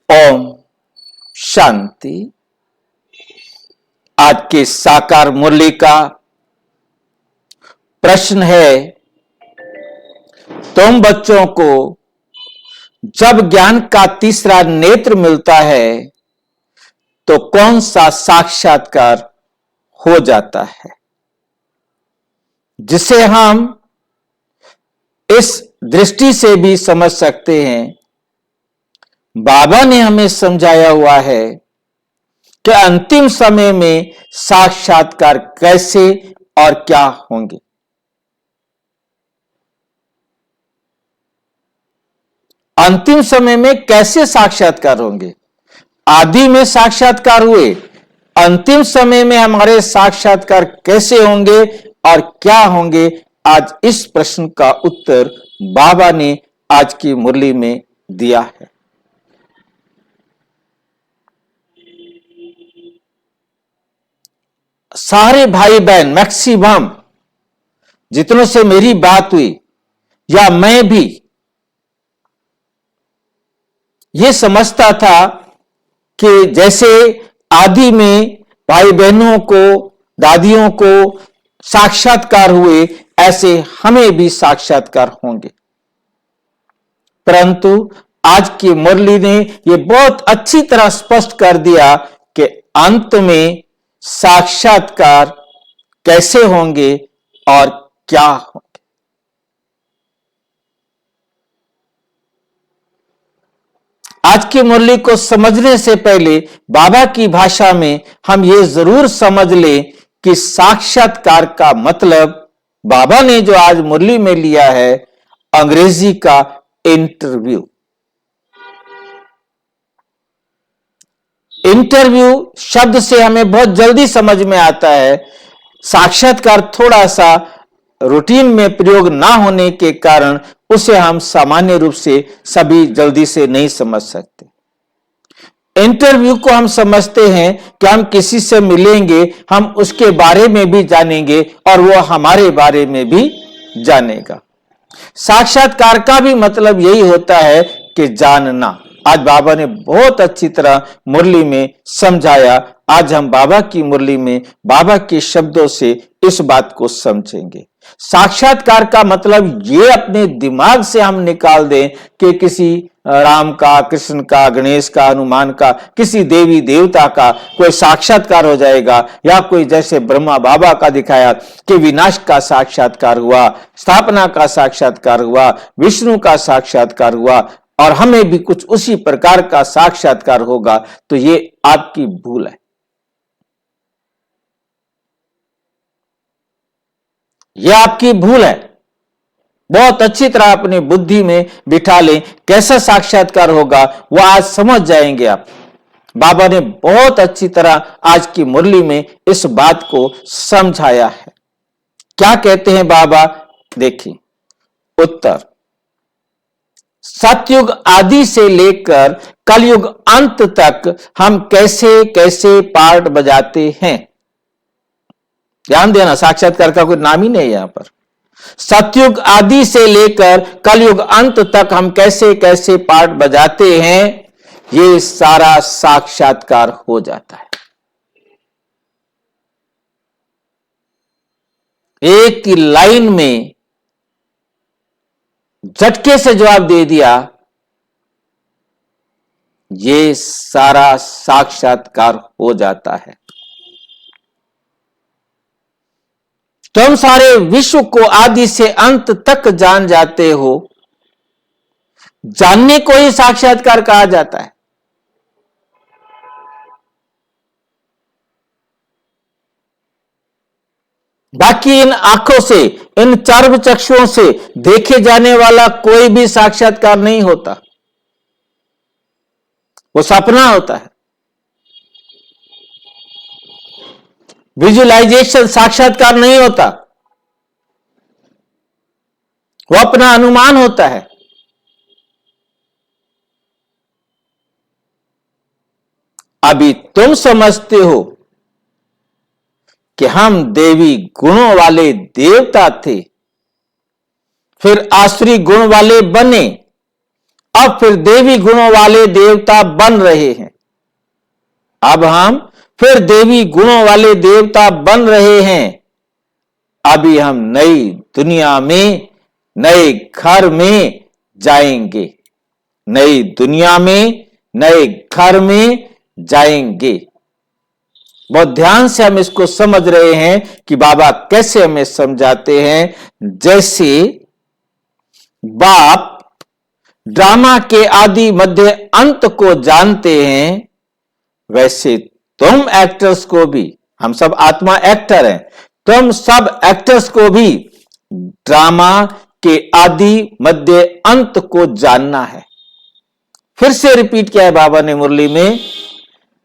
ओम शांति। आज के साकार मुरली का प्रश्न है, तुम बच्चों को जब ज्ञान का तीसरा नेत्र मिलता है तो कौन सा साक्षात्कार हो जाता है, जिसे हम इस दृष्टि से भी समझ सकते हैं। बाबा ने हमें समझाया हुआ है कि अंतिम समय में साक्षात्कार कैसे और क्या होंगे। अंतिम समय में कैसे साक्षात्कार होंगे। आदि में साक्षात्कार हुए, अंतिम समय में हमारे साक्षात्कार कैसे होंगे और क्या होंगे। आज इस प्रश्न का उत्तर बाबा ने आज की मुरली में दिया है। सारे भाई बहन मैक्सिमम जितनों से मेरी बात हुई या मैं भी ये समझता था कि जैसे आदि में भाई बहनों को, दादियों को साक्षात्कार हुए, ऐसे हमें भी साक्षात्कार होंगे। परंतु आज की मुरली ने यह बहुत अच्छी तरह स्पष्ट कर दिया कि अंत में साक्षात्कार कैसे होंगे और क्या होंगे। आज की मुरली को समझने से पहले बाबा की भाषा में हम ये जरूर समझ लें कि साक्षात्कार का मतलब बाबा ने जो आज मुरली में लिया है, अंग्रेजी का इंटरव्यू। इंटरव्यू शब्द से हमें बहुत जल्दी समझ में आता है। साक्षात्कार थोड़ा सा रूटीन में प्रयोग ना होने के कारण उसे हम सामान्य रूप से सभी जल्दी से नहीं समझ सकते। इंटरव्यू को हम समझते हैं कि हम किसी से मिलेंगे, हम उसके बारे में भी जानेंगे और वो हमारे बारे में भी जानेगा। साक्षात्कार का भी मतलब यही होता है कि जानना। आज बाबा ने बहुत अच्छी तरह मुरली में समझाया। आज हम बाबा की मुरली में बाबा के शब्दों से इस बात को समझेंगे। साक्षात्कार का मतलब ये अपने दिमाग से हम निकाल दें कि किसी राम का, कृष्ण का, गणेश का, हनुमान का, किसी देवी देवता का कोई साक्षात्कार हो जाएगा, या कोई जैसे ब्रह्मा बाबा का दिखाया कि विनाश का साक्षात्कार हुआ, स्थापना का साक्षात्कार हुआ, विष्णु का साक्षात्कार हुआ और हमें भी कुछ उसी प्रकार का साक्षात्कार होगा। तो ये आपकी भूल है। यह आपकी भूल है। बहुत अच्छी तरह अपनी बुद्धि में बिठा लें कैसा साक्षात्कार होगा, वह आज समझ जाएंगे आप। बाबा ने बहुत अच्छी तरह आज की मुरली में इस बात को समझाया है। क्या कहते हैं बाबा, देखिए उत्तर। सतयुग आदि से लेकर कलयुग अंत तक हम कैसे कैसे पार्ट बजाते हैं। ध्यान देना, साक्षात्कार का कोई नाम ही नहीं है यहां पर। सतयुग आदि से लेकर कलयुग अंत तक हम कैसे कैसे पार्ट बजाते हैं, ये सारा साक्षात्कार हो जाता है। एक ही लाइन में झटके से जवाब दे दिया, ये सारा साक्षात्कार हो जाता है। तुम सारे विश्व को आदि से अंत तक जान जाते हो। जानने को ही साक्षात्कार कहा जाता है। बाकी इन आंखों से, इन चार चक्षुओं से देखे जाने वाला कोई भी साक्षात्कार नहीं होता, वो सपना होता है। विजुअलाइजेशन साक्षात्कार नहीं होता, वो अपना अनुमान होता है। अभी तुम समझते हो कि हम देवी गुणों वाले देवता थे, फिर आसुरी गुण वाले बने, अब फिर देवी गुणों वाले देवता बन रहे हैं। अब हम फिर देवी गुणों वाले देवता बन रहे हैं। अभी हम नई दुनिया में, नए घर में जाएंगे। नई दुनिया में, नए घर में जाएंगे। बहुत ध्यान से हम इसको समझ रहे हैं कि बाबा कैसे हमें समझाते हैं। जैसे बाप ड्रामा के आदि मध्य अंत को जानते हैं, वैसे तुम एक्टर्स को भी, हम सब आत्मा एक्टर हैं, तुम सब एक्टर्स को भी ड्रामा के आदि मध्य अंत को जानना है। फिर से रिपीट किया है बाबा ने मुरली में,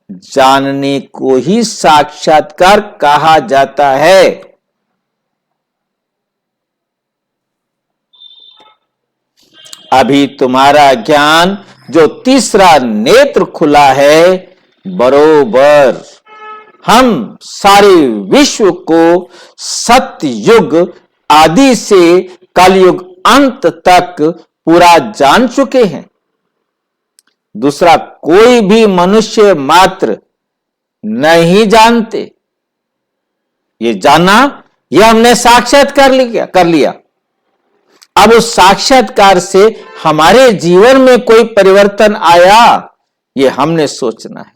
जानने को ही साक्षात्कार कहा जाता है। अभी तुम्हारा ज्ञान जो तीसरा नेत्र खुला है, बरोबर हम सारे विश्व को सतयुग आदि से कलयुग अंत तक पूरा जान चुके हैं। दूसरा कोई भी मनुष्य मात्र नहीं जानते। ये जाना, यह हमने साक्षात कर लिया। अब उस साक्षात्कार से हमारे जीवन में कोई परिवर्तन आया, ये हमने सोचना है।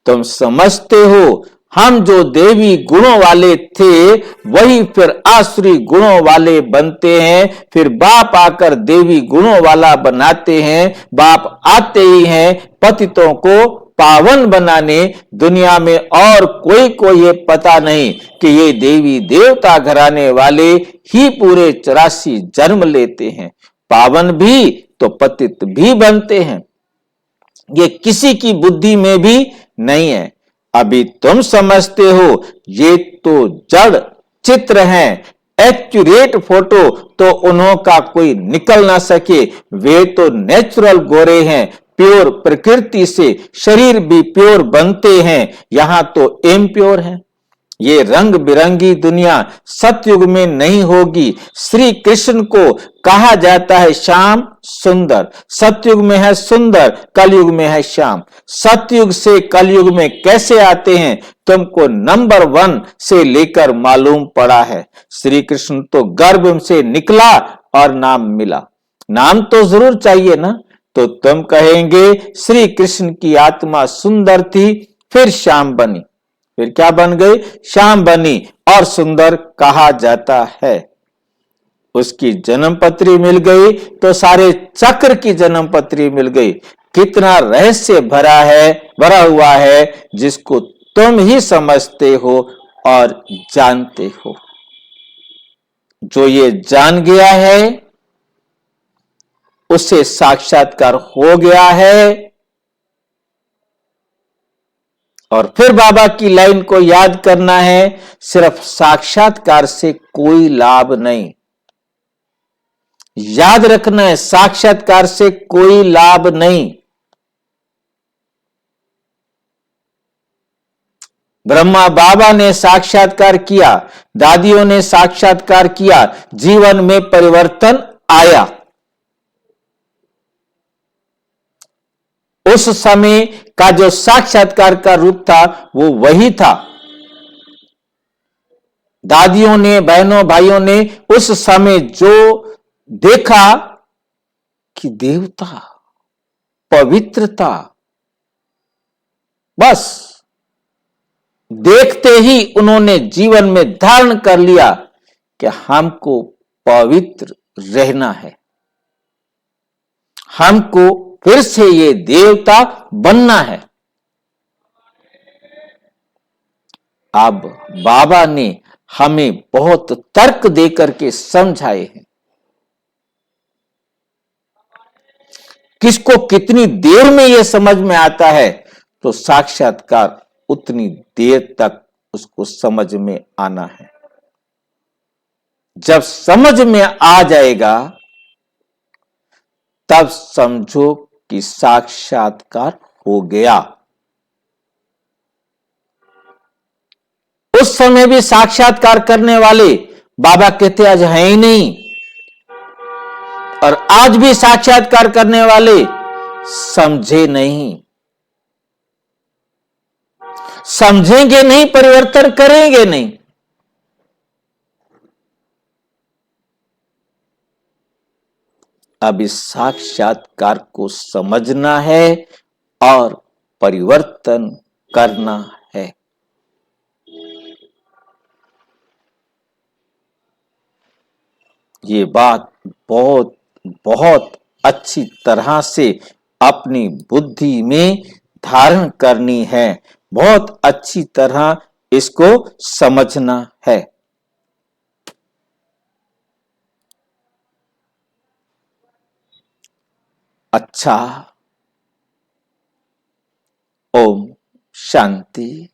तुम समझते हो, हम जो देवी गुणों वाले थे वही फिर आसुरी गुणों वाले बनते हैं। फिर बाप आकर देवी गुणों वाला बनाते हैं। बाप आते ही हैं पतितों को पावन बनाने। दुनिया में और कोई को ये पता नहीं कि ये देवी देवता घराने वाले ही पूरे 84 जन्म लेते हैं। पावन भी तो पतित भी बनते हैं। ये किसी की बुद्धि में भी नहीं है। अभी तुम समझते हो ये तो जड़ चित्र हैं, एक्यूरेट फोटो तो उन्हों का कोई निकल ना सके। वे तो नेचुरल गोरे हैं, प्योर प्रकृति से शरीर भी प्योर बनते हैं। यहां तो इम्प्योर है। ये रंग बिरंगी दुनिया सतयुग में नहीं होगी। श्री कृष्ण को कहा जाता है श्याम सुंदर। सतयुग में है सुंदर, कलयुग में है श्याम। सतयुग से कलयुग में कैसे आते हैं तुमको नंबर 1 से लेकर मालूम पड़ा है। श्री कृष्ण तो गर्भ से निकला और नाम मिला। नाम तो जरूर चाहिए ना। तो तुम कहेंगे श्री कृष्ण की आत्मा सुंदर थी, फिर श्याम बनी। फिर क्या बन गई? श्याम बनी और सुंदर कहा जाता है। उसकी जन्म पत्री मिल गई तो सारे चक्र की जन्म पत्री मिल गई। कितना रहस्य भरा हुआ है जिसको तुम ही समझते हो और जानते हो। जो ये जान गया है उससे साक्षात्कार हो गया है। और फिर बाबा की लाइन को याद करना है, सिर्फ साक्षात्कार से कोई लाभ नहीं। याद रखना है, साक्षात्कार से कोई लाभ नहीं। ब्रह्मा बाबा ने साक्षात्कार किया, दादियों ने साक्षात्कार किया, जीवन में परिवर्तन आया। उस समय का जो साक्षात्कार का रूप था वो वही था। दादियों ने, बहनों भाइयों ने उस समय जो देखा कि देवता, पवित्रता, बस देखते ही उन्होंने जीवन में धारण कर लिया कि हमको पवित्र रहना है, हमको फिर से ये देवता बनना है। अब बाबा ने हमें बहुत तर्क देकर के समझाए हैं। किसको कितनी देर में यह समझ में आता है तो साक्षात्कार उतनी देर तक उसको समझ में आना है। जब समझ में आ जाएगा तब समझो कि साक्षात्कार हो गया। उस समय भी साक्षात्कार करने वाले बाबा कहते आज है ही नहीं। और आज भी साक्षात्कार करने वाले समझे नहीं, समझेंगे नहीं, परिवर्तन करेंगे नहीं। अब इस साक्षात्कार को समझना है और परिवर्तन करना है। ये बात बहुत बहुत अच्छी तरह से अपनी बुद्धि में धारण करनी है, बहुत अच्छी तरह इसको समझना है। अच्छा, ओम शांति।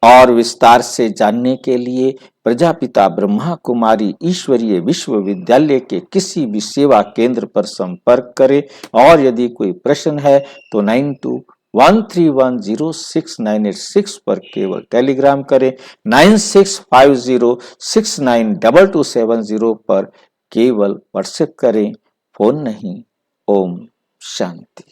और विस्तार से जानने के लिए प्रजापिता ब्रह्मा कुमारी ईश्वरीय विश्वविद्यालय के किसी भी सेवा केंद्र पर संपर्क करें। और यदि कोई प्रश्न है तो 9213106986 पर केवल टेलीग्राम करें, 9650692270 पर केवल व्हाट्सएप करें, फोन नहीं। ओम शांति।